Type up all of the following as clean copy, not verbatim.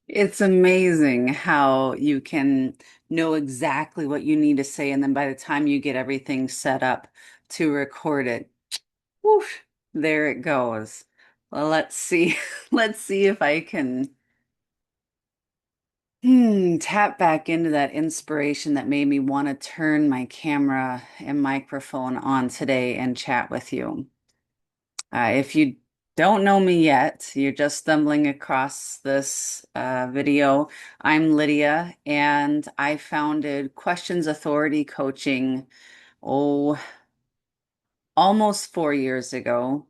It's amazing how you can know exactly what you need to say, and then by the time you get everything set up to record it, whoosh, there it goes. Well, let's see. Let's see if I can tap back into that inspiration that made me want to turn my camera and microphone on today and chat with you. If you don't know me yet, you're just stumbling across this video. I'm Lydia, and I founded Questions Authority Coaching, oh, almost 4 years ago.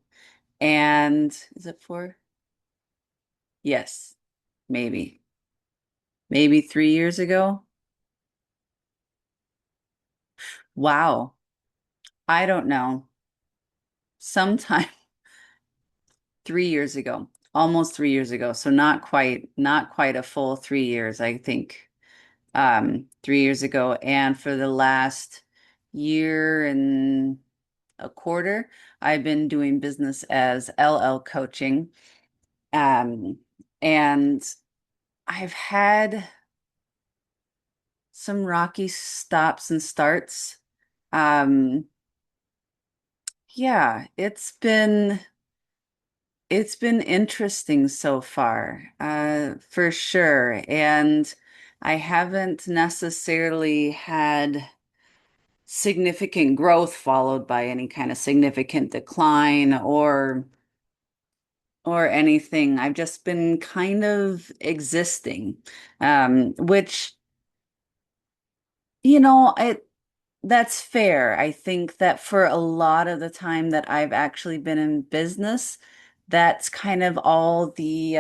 And is it four? Yes, maybe. Maybe 3 years ago. Wow. I don't know. Sometime 3 years ago, almost 3 years ago. So not quite a full 3 years, I think. 3 years ago. And for the last year and a quarter, I've been doing business as LL coaching. Um, and I've had some rocky stops and starts. Um, yeah, it's been interesting so far, for sure. And I haven't necessarily had significant growth followed by any kind of significant decline or anything. I've just been kind of existing, which, it that's fair. I think that for a lot of the time that I've actually been in business, that's kind of all the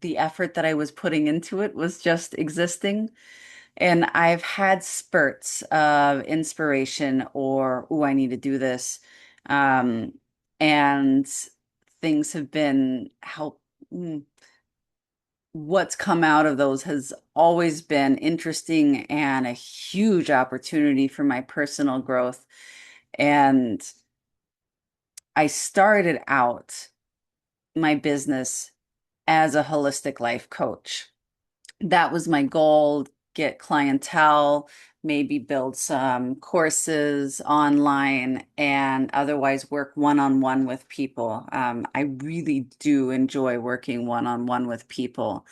effort that I was putting into it was just existing. And I've had spurts of inspiration or, oh, I need to do this. Um, and things have been what's come out of those has always been interesting and a huge opportunity for my personal growth. And I started out my business as a holistic life coach. That was my goal, get clientele, maybe build some courses online, and otherwise work one-on-one with people. I really do enjoy working one-on-one with people.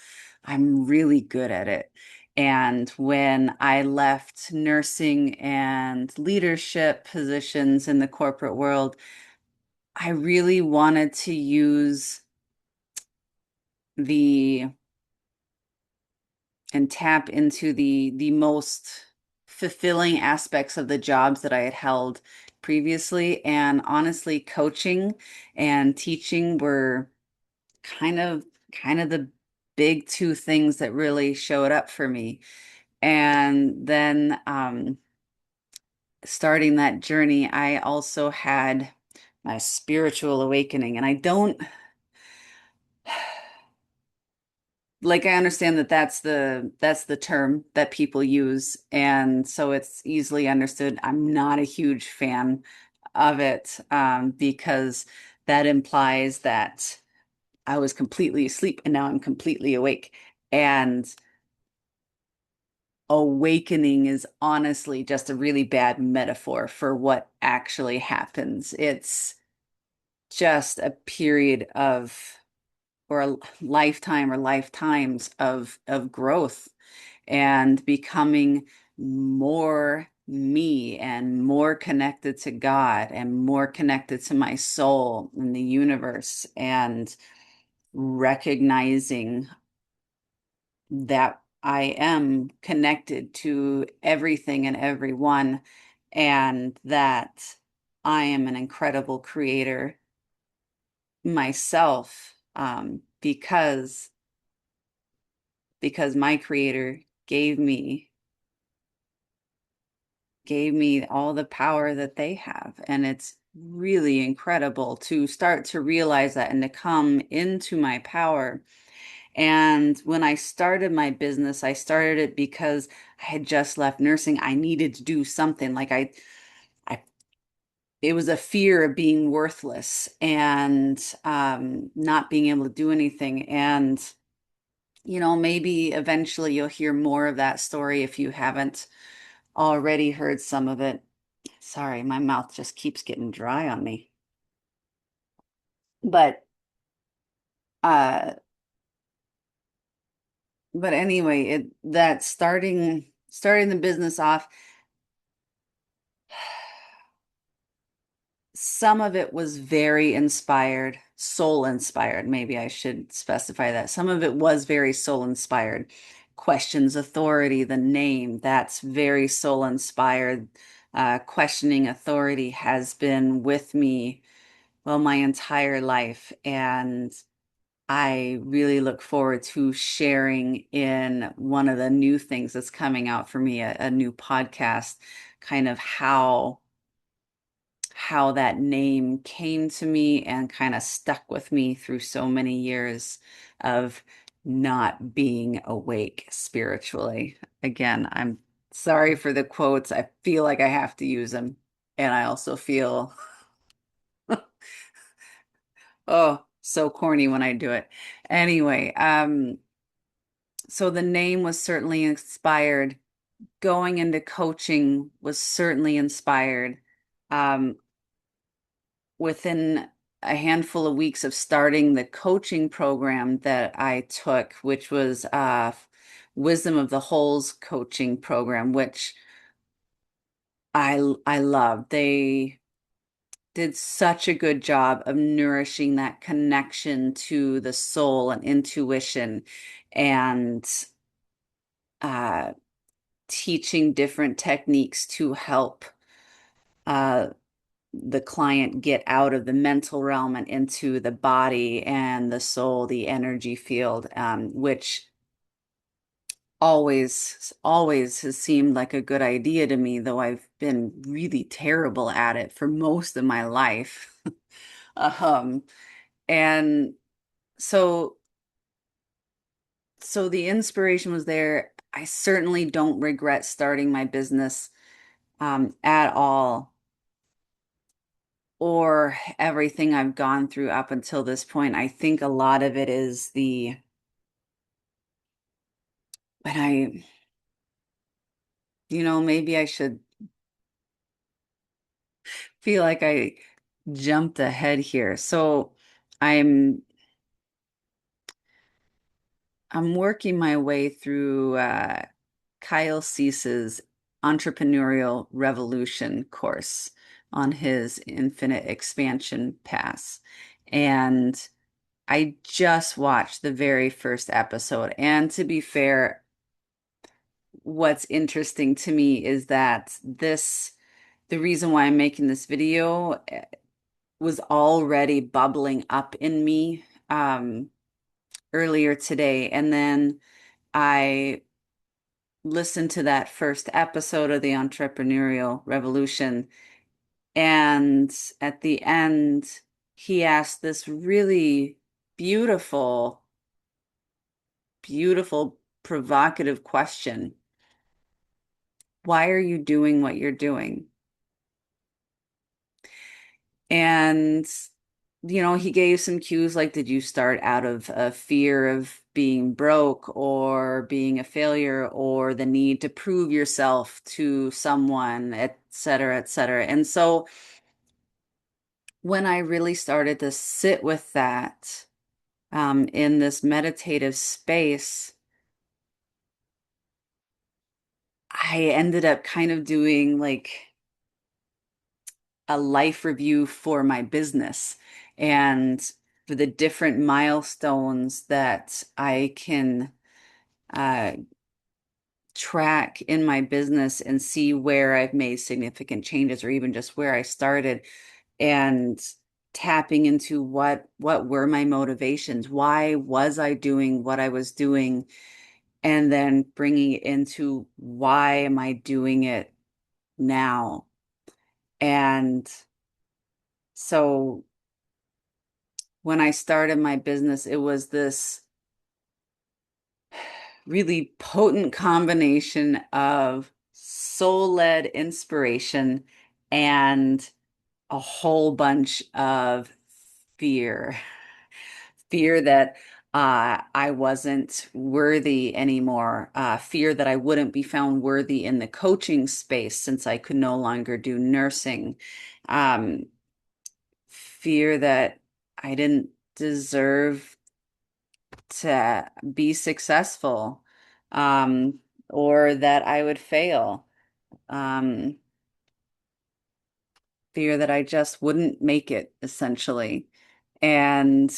I'm really good at it. And when I left nursing and leadership positions in the corporate world, I really wanted to use the and tap into the most fulfilling aspects of the jobs that I had held previously. And honestly, coaching and teaching were kind of kind of the big two things that really showed up for me. And then starting that journey, I also had my spiritual awakening. And I don't like I understand that that's the term that people use, and so it's easily understood. I'm not a huge fan of it, because that implies that I was completely asleep and now I'm completely awake. And awakening is honestly just a really bad metaphor for what actually happens. It's just a period of or a lifetime or lifetimes of growth and becoming more me and more connected to God and more connected to my soul and the universe, and recognizing that I am connected to everything and everyone, and that I am an incredible creator myself, because my creator gave me all the power that they have. And it's really incredible to start to realize that and to come into my power. And when I started my business, I started it because I had just left nursing. I needed to do something. I, it was a fear of being worthless and not being able to do anything. And maybe eventually you'll hear more of that story if you haven't already heard some of it. Sorry, my mouth just keeps getting dry on me. But uh but anyway, that starting the business off, some of it was very inspired, soul inspired. Maybe I should specify that. Some of it was very soul inspired. Questions authority, the name, that's very soul inspired. Questioning authority has been with me, well, my entire life. And I really look forward to sharing in one of the new things that's coming out for me, a new podcast, kind of how that name came to me and kind of stuck with me through so many years of not being awake spiritually. Again, I'm sorry for the quotes. I feel like I have to use them. And I also feel, oh, so corny when I do it. Anyway, so the name was certainly inspired. Going into coaching was certainly inspired. Um, Within a handful of weeks of starting the coaching program that I took, which was Wisdom of the Holes coaching program, which I love. They did such a good job of nourishing that connection to the soul and intuition and uh, teaching different techniques to help uh, the client get out of the mental realm and into the body and the soul, the energy field, which always has seemed like a good idea to me, though I've been really terrible at it for most of my life. Um, and so so the inspiration was there. I certainly don't regret starting my business at all, or everything I've gone through up until this point. I think a lot of it is but maybe I should feel like I jumped ahead here. So I'm I'm working my way through Kyle Cease's Entrepreneurial Revolution course on his Infinite Expansion Pass. And I just watched the very first episode. And to be fair, what's interesting to me is that the reason why I'm making this video was already bubbling up in me earlier today. And then I listened to that first episode of the Entrepreneurial Revolution. And at the end, he asked this really beautiful, beautiful, provocative question. Why are you doing what you're doing? And, he gave some cues like, did you start out of a fear of being broke or being a failure or the need to prove yourself to someone, et cetera, et cetera. And so when I really started to sit with that in this meditative space, I ended up kind of doing like a life review for my business and for the different milestones that I can uh, track in my business and see where I've made significant changes or even just where I started and tapping into what were my motivations? Why was I doing what I was doing? And then bringing it into why am I doing it now? And so when I started my business, it was this really potent combination of soul-led inspiration and a whole bunch of fear. Fear that I wasn't worthy anymore. Fear that I wouldn't be found worthy in the coaching space since I could no longer do nursing. Um, Fear that I didn't deserve to be successful, um, or that I would fail. Um, Fear that I just wouldn't make it, essentially. And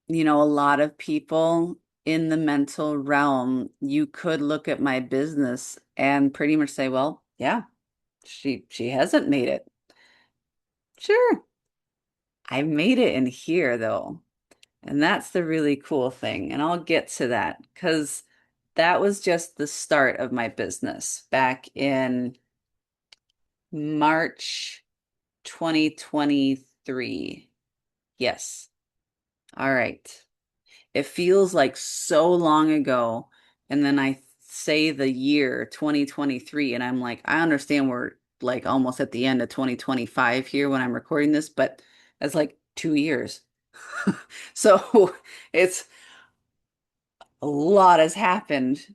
a lot of people in the mental realm, you could look at my business and pretty much say, well, yeah, she hasn't made it. Sure, I made it in here though. And that's the really cool thing. And I'll get to that because that was just the start of my business back in March 2023. Yes. All right. It feels like so long ago. And then I say the year 2023, and I'm like, I understand we're like almost at the end of 2025 here when I'm recording this, but that's like 2 years. So it's a lot has happened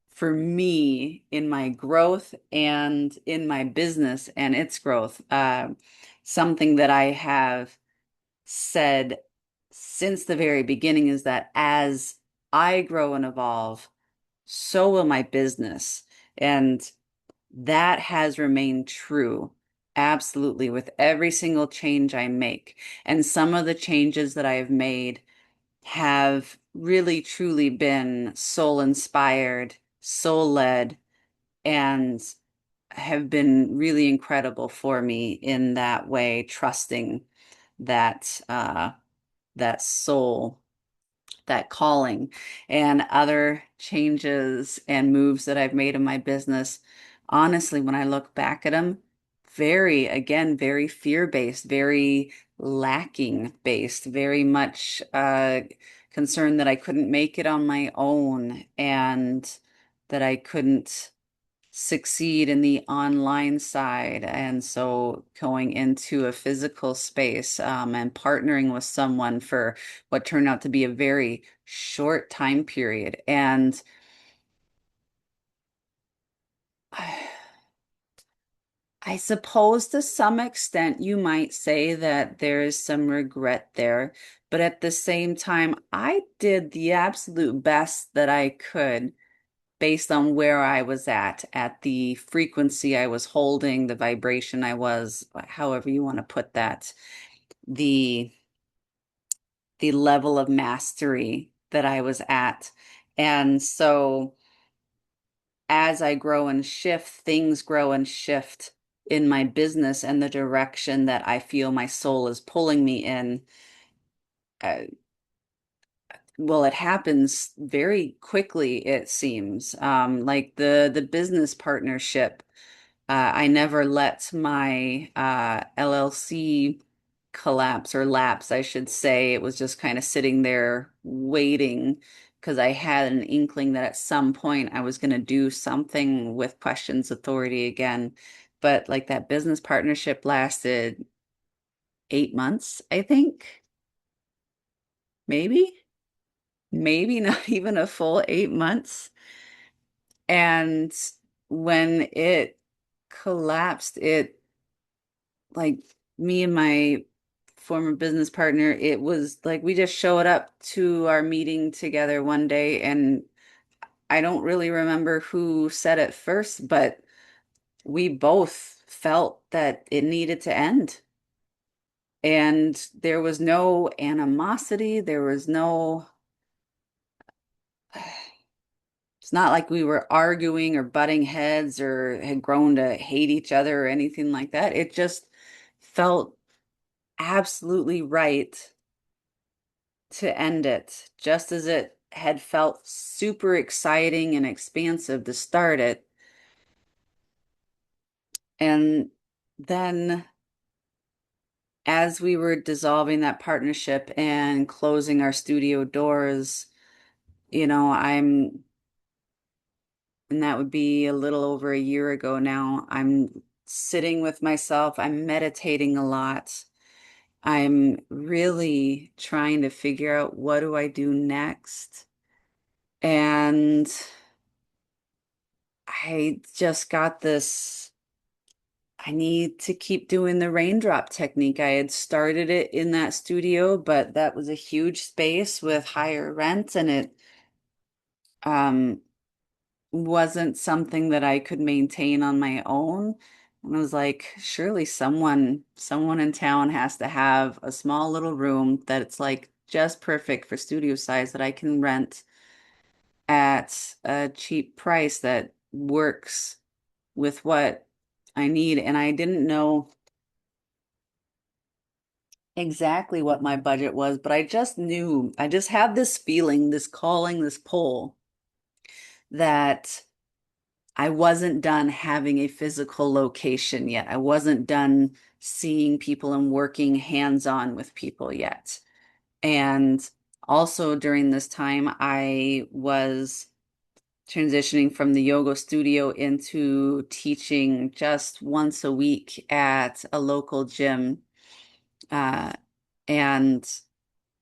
for me in my growth and in my business and its growth. Something that I have said since the very beginning is that as I grow and evolve, so will my business. And that has remained true absolutely with every single change I make. And some of the changes that I have made have really truly been soul inspired, soul led, and have been really incredible for me in that way, trusting that that soul, that calling, and other changes and moves that I've made in my business. Honestly, when I look back at them, very fear-based, very lacking based, very much concerned that I couldn't make it on my own and that I couldn't succeed in the online side. And so going into a physical space and partnering with someone for what turned out to be a very short time period. And I suppose to some extent you might say that there is some regret there, but at the same time, I did the absolute best that I could based on where I was at the frequency I was holding, the vibration I was, however you want to put that, the the level of mastery that I was at. And so as I grow and shift, things grow and shift in my business and the direction that I feel my soul is pulling me in. Uh, well, it happens very quickly, it seems. Like the business partnership. I never let my LLC collapse or lapse, I should say. It was just kind of sitting there waiting because I had an inkling that at some point I was going to do something with Questions Authority again. But like that business partnership lasted 8 months, I think. Maybe, maybe not even a full 8 months. And when it collapsed, it like me and my former business partner, it was like we just showed up to our meeting together one day, and I don't really remember who said it first, but we both felt that it needed to end. And there was no animosity, there was no, it's not like we were arguing or butting heads or had grown to hate each other or anything like that. It just felt absolutely right to end it, just as it had felt super exciting and expansive to start it. And then as we were dissolving that partnership and closing our studio doors, and that would be a little over a year ago now, I'm sitting with myself, I'm meditating a lot, I'm really trying to figure out what do I do next. And I just got this, I need to keep doing the raindrop technique. I had started it in that studio, but that was a huge space with higher rent, and it um wasn't something that I could maintain on my own. And I was like, surely someone in town has to have a small little room that's like just perfect for studio size that I can rent at a cheap price that works with what I need. And I didn't know exactly what my budget was, but I just knew, I just had this feeling, this calling, this pull that I wasn't done having a physical location yet. I wasn't done seeing people and working hands-on with people yet. And also during this time, I was transitioning from the yoga studio into teaching just once a week at a local gym. Uh, and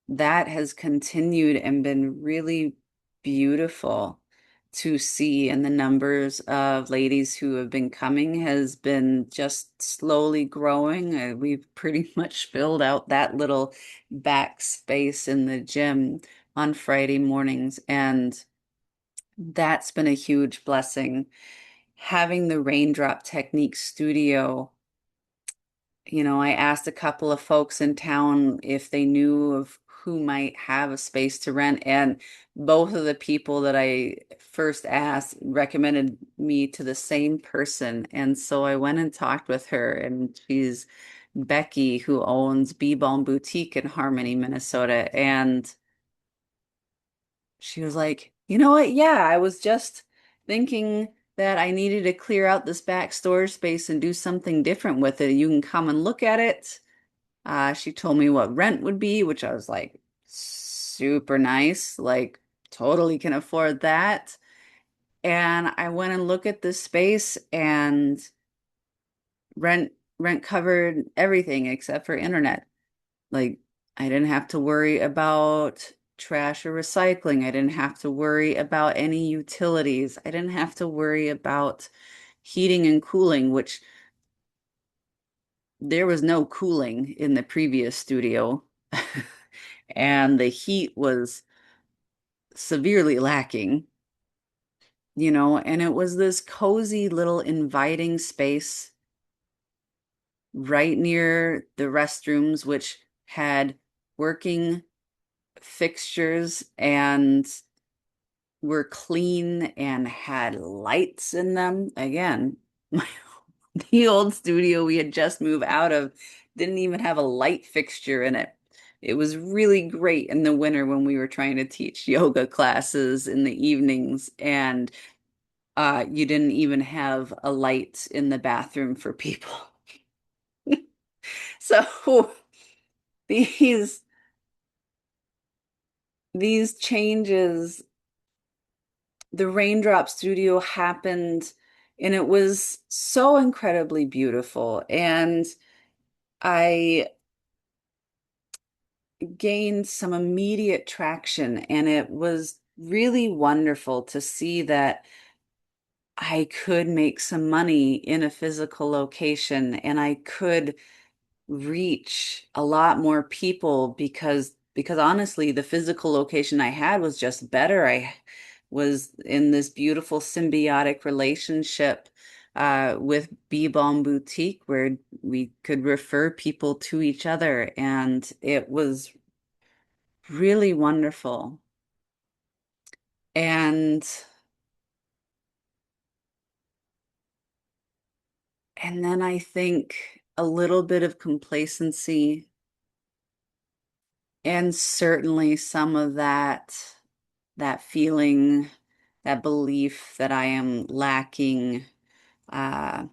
that has continued and been really beautiful to see. And the numbers of ladies who have been coming has been just slowly growing. We've pretty much filled out that little back space in the gym on Friday mornings. And that's been a huge blessing. Having the Raindrop Technique studio, I asked a couple of folks in town if they knew of who might have a space to rent, and both of the people that I first asked recommended me to the same person. And so I went and talked with her, and she's Becky, who owns Bee Balm Boutique in Harmony, Minnesota. And she was like, you know what? Yeah, I was just thinking that I needed to clear out this back storage space and do something different with it. You can come and look at it. She told me what rent would be, which I was like, super nice, like totally can afford that. And I went and looked at this space, and rent rent covered everything except for internet. Like, I didn't have to worry about trash or recycling. I didn't have to worry about any utilities. I didn't have to worry about heating and cooling, which there was no cooling in the previous studio. And the heat was severely lacking, and it was this cozy little inviting space right near the restrooms, which had working fixtures and were clean and had lights in them. Again, the old studio we had just moved out of didn't even have a light fixture in it. It was really great in the winter when we were trying to teach yoga classes in the evenings, and you didn't even have a light in the bathroom for people. So these these changes, the Raindrop Studio happened, and it was so incredibly beautiful. And I gained some immediate traction, and it was really wonderful to see that I could make some money in a physical location, and I could reach a lot more people because honestly, the physical location I had was just better. I was in this beautiful symbiotic relationship with Bee Balm Boutique, where we could refer people to each other, and it was really wonderful. And then I think a little bit of complacency, and certainly some of that feeling, that belief that I am lacking, uh,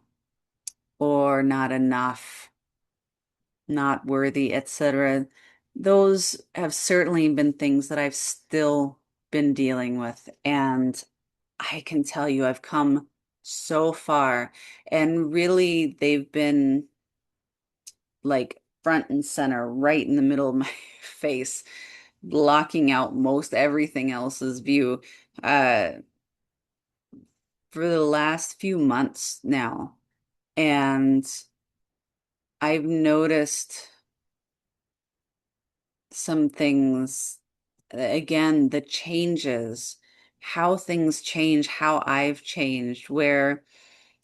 or not enough, not worthy, etc. Those have certainly been things that I've still been dealing with. And I can tell you, I've come so far. And really, they've been like front and center, right in the middle of my face, blocking out most everything else's view, uh, for the last few months now. And I've noticed some things, again, the changes, how things change, how I've changed, where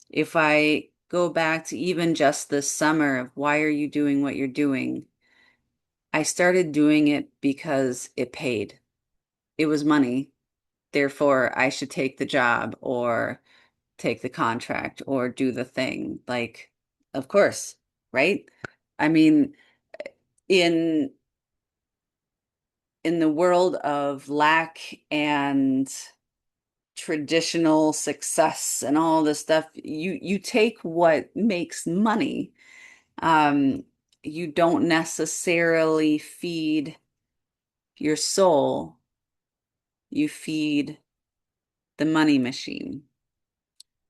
if I go back to even just this summer of why are you doing what you're doing? I started doing it because it paid. It was money. Therefore, I should take the job or take the contract or do the thing. Like, of course, right? I mean, in in the world of lack and traditional success and all this stuff, you take what makes money. Um, you don't necessarily feed your soul, you feed the money machine.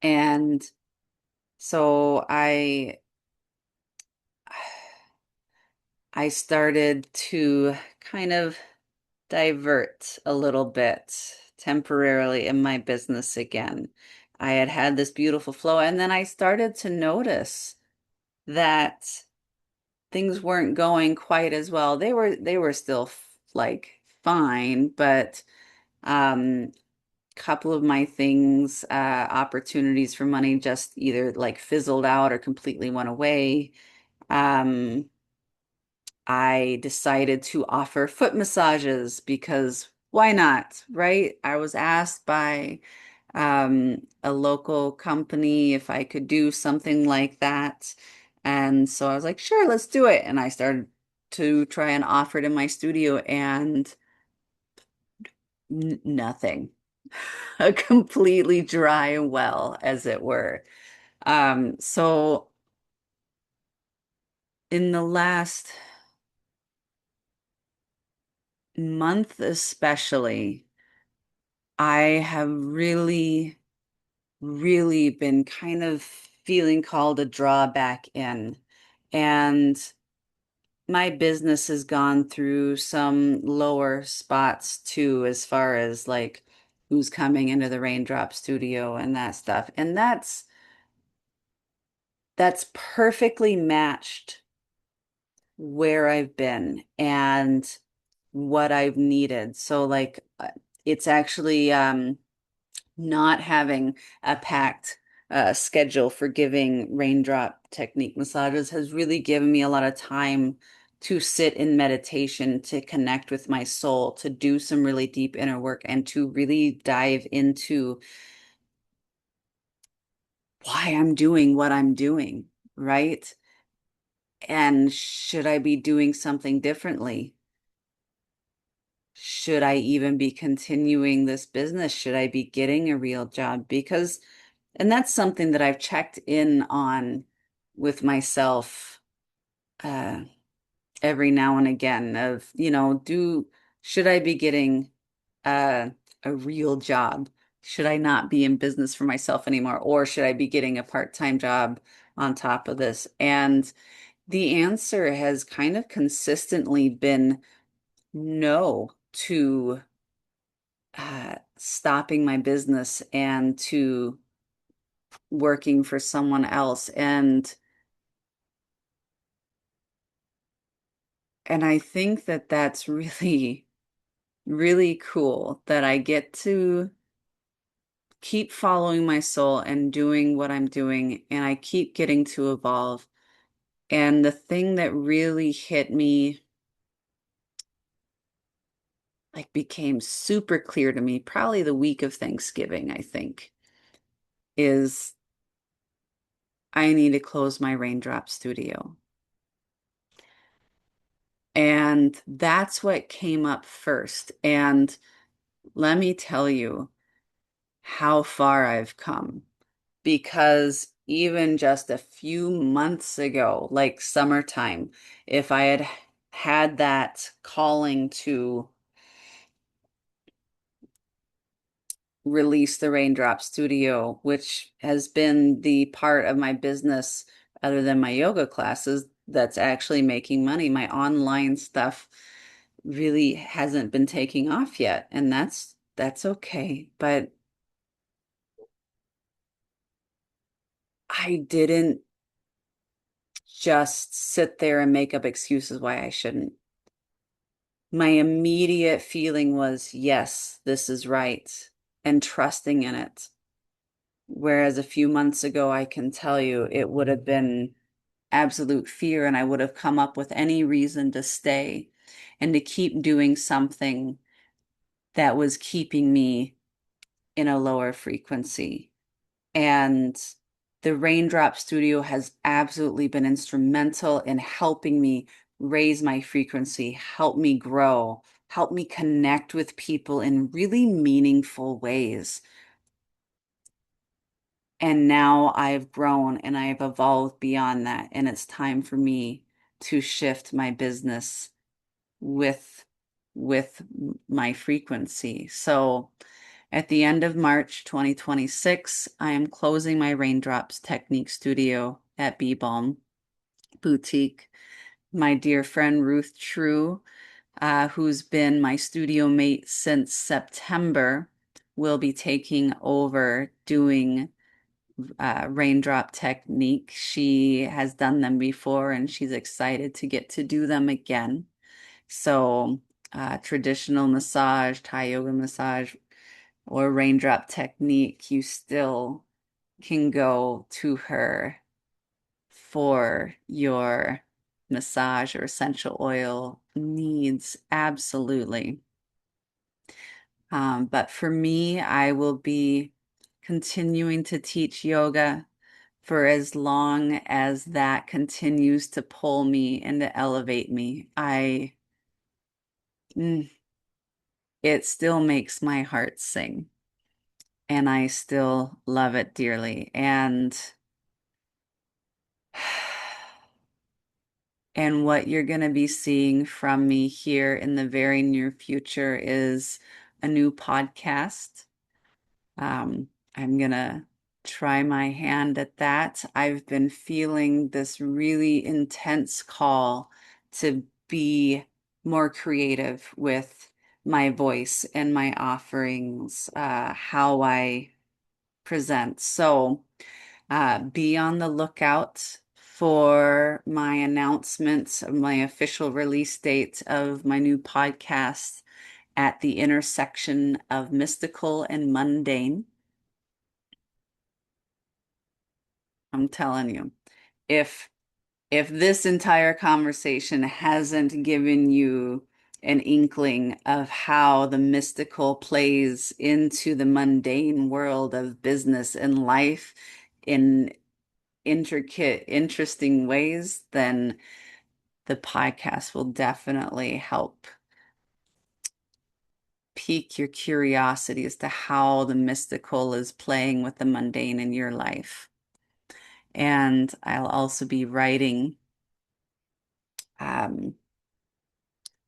And so I started to kind of divert a little bit temporarily in my business again. I had had this beautiful flow, and then I started to notice that things weren't going quite as well. They were still like fine, but um couple of my things, opportunities for money just either like fizzled out or completely went away. Um, I decided to offer foot massages because why not, right? I was asked by a local company if I could do something like that. And so I was like, sure, let's do it. And I started to try and offer it in my studio, and nothing. A completely dry well, as it were. So in the last month especially, I have really been kind of feeling called to draw back in. And my business has gone through some lower spots too, as far as like who's coming into the Raindrop Studio and that stuff. And that's perfectly matched where I've been and what I've needed. So like it's actually not having a packed schedule for giving raindrop technique massages has really given me a lot of time to sit in meditation, to connect with my soul, to do some really deep inner work, and to really dive into why I'm doing what I'm doing, right? And should I be doing something differently? Should I even be continuing this business? Should I be getting a real job? Because, and that's something that I've checked in on with myself uh, every now and again of, should I be getting uh, a real job? Should I not be in business for myself anymore? Or should I be getting a part-time job on top of this? And the answer has kind of consistently been no to stopping my business and to working for someone else. And I think that that's really, really cool that I get to keep following my soul and doing what I'm doing, and I keep getting to evolve. And the thing that really hit me, like became super clear to me, probably the week of Thanksgiving, I think, is I need to close my Raindrop Studio. And that's what came up first. And let me tell you how far I've come. Because even just a few months ago, like summertime, if I had had that calling to release the Raindrop Studio, which has been the part of my business other than my yoga classes that's actually making money. My online stuff really hasn't been taking off yet, and that's okay. But I didn't just sit there and make up excuses why I shouldn't. My immediate feeling was, yes, this is right, and trusting in it. Whereas a few months ago, I can tell you it would have been absolute fear, and I would have come up with any reason to stay and to keep doing something that was keeping me in a lower frequency. And the Raindrop Studio has absolutely been instrumental in helping me raise my frequency, help me grow, help me connect with people in really meaningful ways. And now I've grown and I've evolved beyond that. And it's time for me to shift my business with with my frequency. So at the end of March 2026, I am closing my Raindrops Technique Studio at Bee Balm Boutique. My dear friend Ruth True, who's been my studio mate since September, will be taking over doing raindrop technique. She has done them before and she's excited to get to do them again. So, traditional massage, Thai yoga massage, or raindrop technique, you still can go to her for your massage or essential oil needs. Absolutely. But for me, I will be continuing to teach yoga for as long as that continues to pull me and to elevate me. Mm, it still makes my heart sing, and I still love it dearly. And what you're going to be seeing from me here in the very near future is a new podcast. I'm going to try my hand at that. I've been feeling this really intense call to be more creative with my voice and my offerings, how I present. So, be on the lookout for my announcements of my official release date of my new podcast, At the Intersection of Mystical and Mundane. I'm telling you, if this entire conversation hasn't given you an inkling of how the mystical plays into the mundane world of business and life in intricate, interesting ways, then the podcast will definitely help pique your curiosity as to how the mystical is playing with the mundane in your life. And I'll also be writing. Um,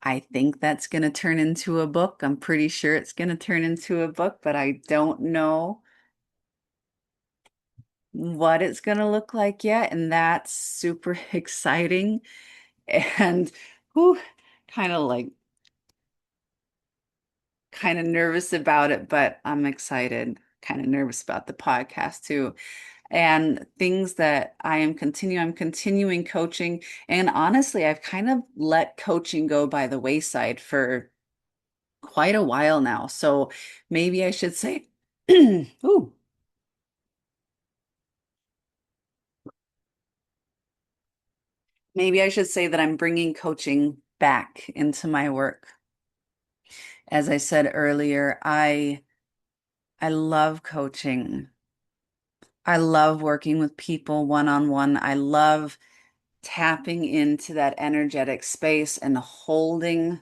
I think that's going to turn into a book. I'm pretty sure it's going to turn into a book, but I don't know what it's going to look like yet. And that's super exciting. And whew, kind of like kind of nervous about it, but I'm excited, kind of nervous about the podcast too. And things that I'm continuing coaching. And honestly, I've kind of let coaching go by the wayside for quite a while now. So maybe I should say, ooh, maybe I should say that I'm bringing coaching back into my work. As I said earlier, I love coaching. I love working with people one on one. I love tapping into that energetic space and holding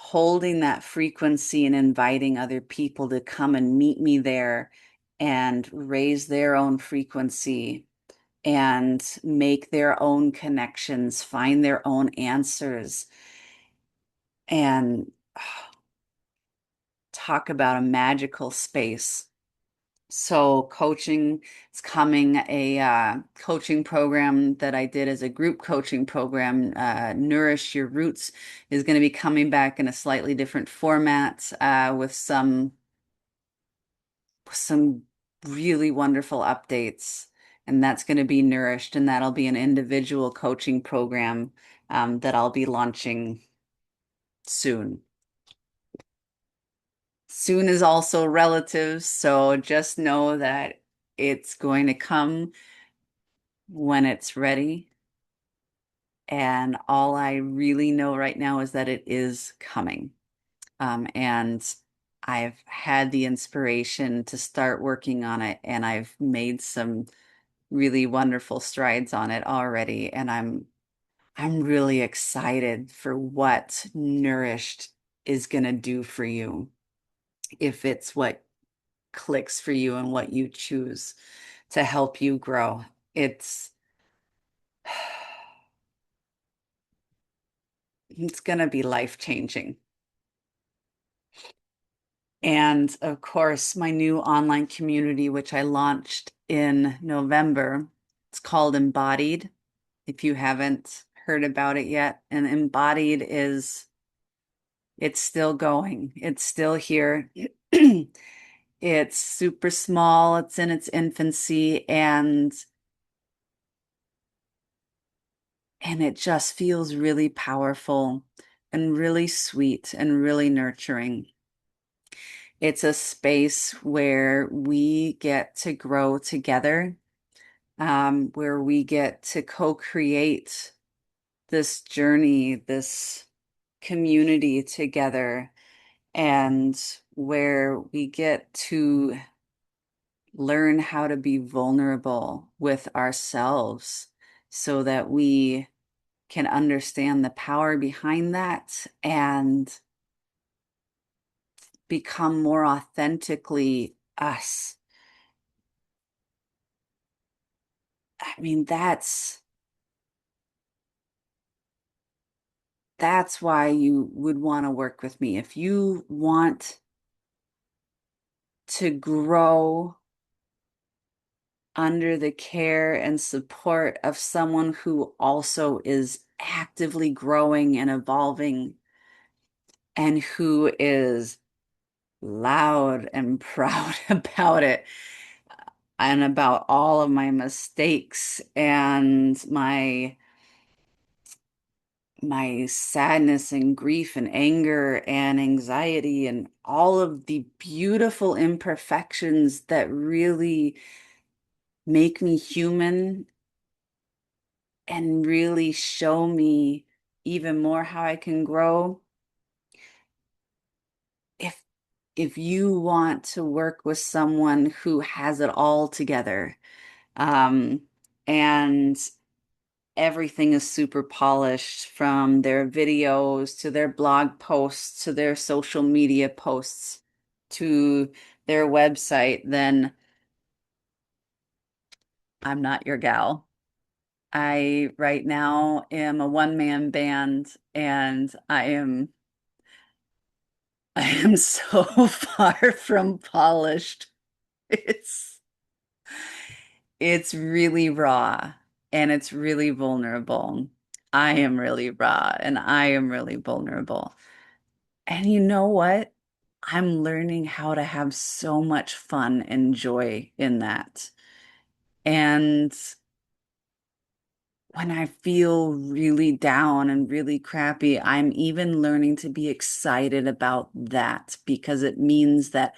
that frequency and inviting other people to come and meet me there and raise their own frequency and make their own connections, find their own answers, and talk about a magical space So coaching is coming, a coaching program that I did as a group coaching program, Nourish Your Roots, is going to be coming back in a slightly different format with some really wonderful updates. And that's going to be Nourished, and that'll be an individual coaching program that I'll be launching soon. Soon is also relative, so just know that it's going to come when it's ready. And all I really know right now is that it is coming. And I've had the inspiration to start working on it, and I've made some really wonderful strides on it already. And I'm really excited for what Nourished is going to do for you if it's what clicks for you and what you choose to help you grow. It's going to be life-changing. And of course, my new online community, which I launched in November, it's called Embodied, if you haven't heard about it yet. And Embodied it's still going, it's still here. It's super small, it's in its infancy, and it just feels really powerful and really sweet and really nurturing. It's a space where we get to grow together, where we get to co-create this journey, this community together, and where we get to learn how to be vulnerable with ourselves so that we can understand the power behind that and become more authentically us. I mean, that's why you would want to work with me. If you want to grow under the care and support of someone who also is actively growing and evolving and who is loud and proud about it and about all of my mistakes and my sadness and grief and anger and anxiety and all of the beautiful imperfections that really make me human and really show me even more how I can grow. If if you want to work with someone who has it all together, um, and everything is super polished from their videos to their blog posts to their social media posts to their website, then I'm not your gal. I right now am a one-man band and I am so far from polished. It's it's really raw and it's really vulnerable. I am really raw and I am really vulnerable. And you know what? I'm learning how to have so much fun and joy in that. And when I feel really down and really crappy, I'm even learning to be excited about that because it means that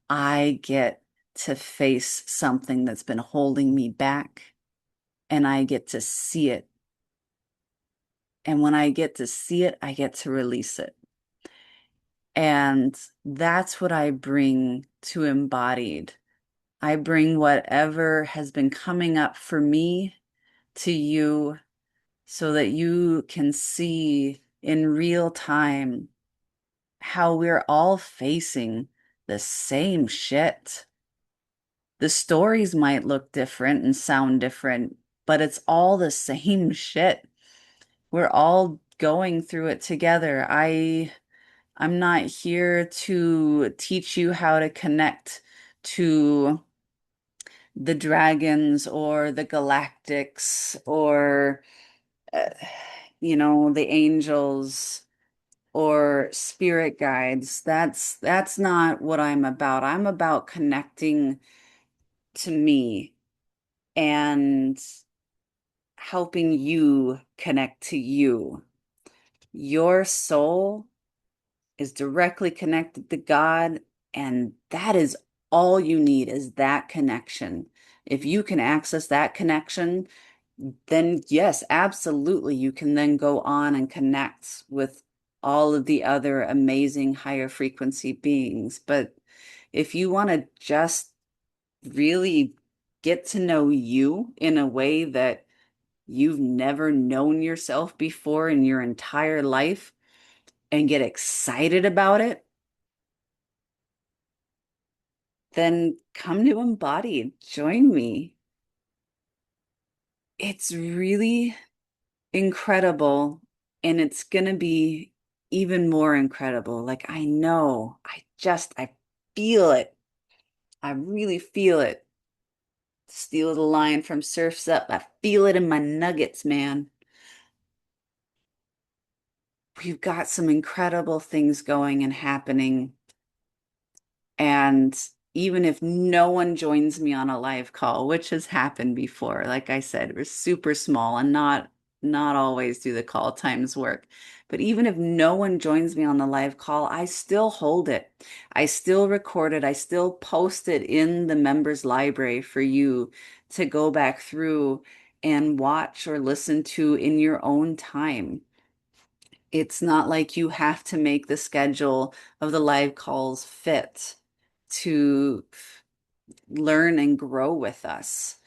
I get to face something that's been holding me back and I get to see it. And when I get to see it, I get to release it. And that's what I bring to Embodied. I bring whatever has been coming up for me to you so that you can see in real time how we're all facing the same shit. The stories might look different and sound different, but it's all the same shit. We're all going through it together. I'm not here to teach you how to connect to the dragons or the galactics or, uh, the angels or spirit guides. That's not what I'm about. I'm about connecting to me and helping you connect to you. Your soul is directly connected to God, and that is all you need is that connection. If you can access that connection, then yes, absolutely, you can then go on and connect with all of the other amazing higher frequency beings. But if you want to just really get to know you in a way that you've never known yourself before in your entire life and get excited about it, then come to Embodied. Join me. It's really incredible, and it's going to be even more incredible. Like, I know, I feel it. I really feel it. Steal the line from Surf's Up. I feel it in my nuggets, man. We've got some incredible things going and happening. And even if no one joins me on a live call, which has happened before, like I said, we're super small and not always do the call times work. But even if no one joins me on the live call, I still hold it. I still record it. I still post it in the members library for you to go back through and watch or listen to in your own time. It's not like you have to make the schedule of the live calls fit to learn and grow with us.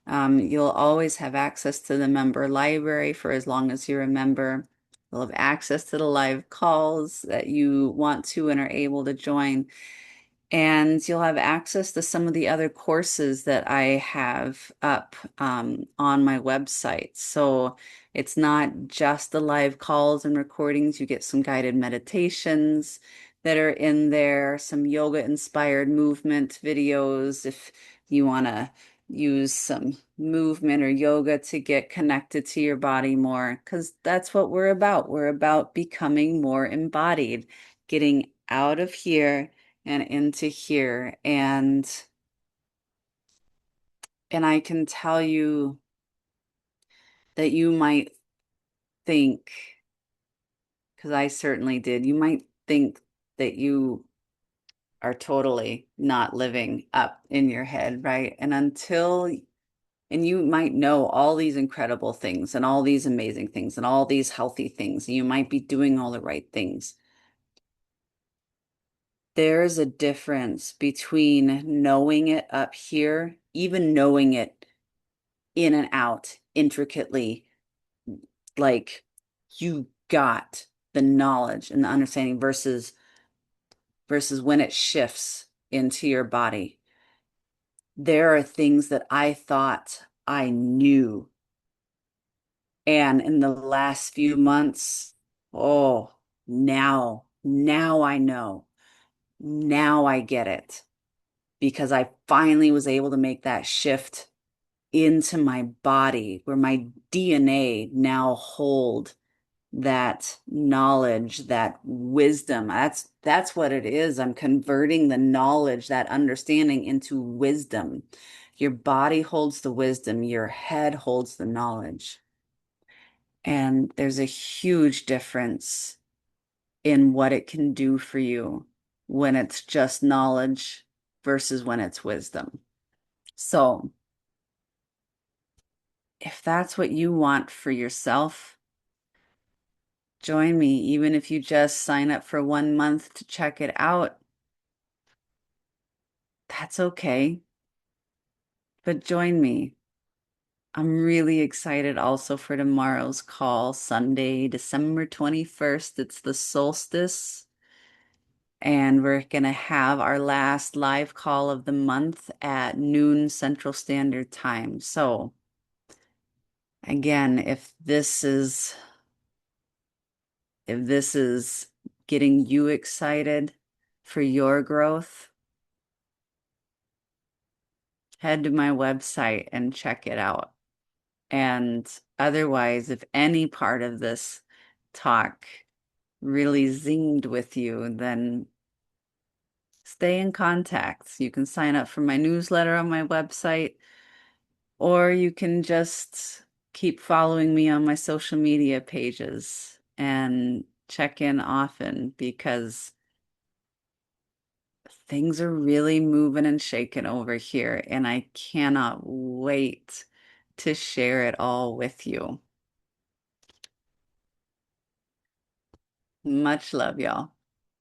You'll always have access to the member library for as long as you're a member. You'll have access to the live calls that you want to and are able to join. And you'll have access to some of the other courses that I have up on my website. So it's not just the live calls and recordings. You get some guided meditations that are in there, some yoga inspired movement videos if you want to use some movement or yoga to get connected to your body more, because that's what we're about. We're about becoming more embodied, getting out of here and into here. And I can tell you that you might think, because I certainly did, you might think that you are totally not living up in your head, right? And you might know all these incredible things and all these amazing things and all these healthy things, and you might be doing all the right things. There's a difference between knowing it up here, even knowing it in and out intricately, like you got the knowledge and the understanding versus when it shifts into your body. There are things that I thought I knew, and in the last few months, oh, now I know. Now I get it, because I finally was able to make that shift into my body where my DNA now hold that knowledge, that wisdom. That's what it is. I'm converting the knowledge, that understanding into wisdom. Your body holds the wisdom, your head holds the knowledge. And there's a huge difference in what it can do for you when it's just knowledge versus when it's wisdom. So, if that's what you want for yourself, join me, even if you just sign up for 1 month to check it out. That's okay. But join me. I'm really excited also for tomorrow's call, Sunday, December 21st. It's the solstice, and we're going to have our last live call of the month at noon Central Standard Time. So, again, if this is getting you excited for your growth, head to my website and check it out. And otherwise, if any part of this talk really zinged with you, then stay in contact. You can sign up for my newsletter on my website, or you can just keep following me on my social media pages and check in often because things are really moving and shaking over here, and I cannot wait to share it all with you. Much love, y'all.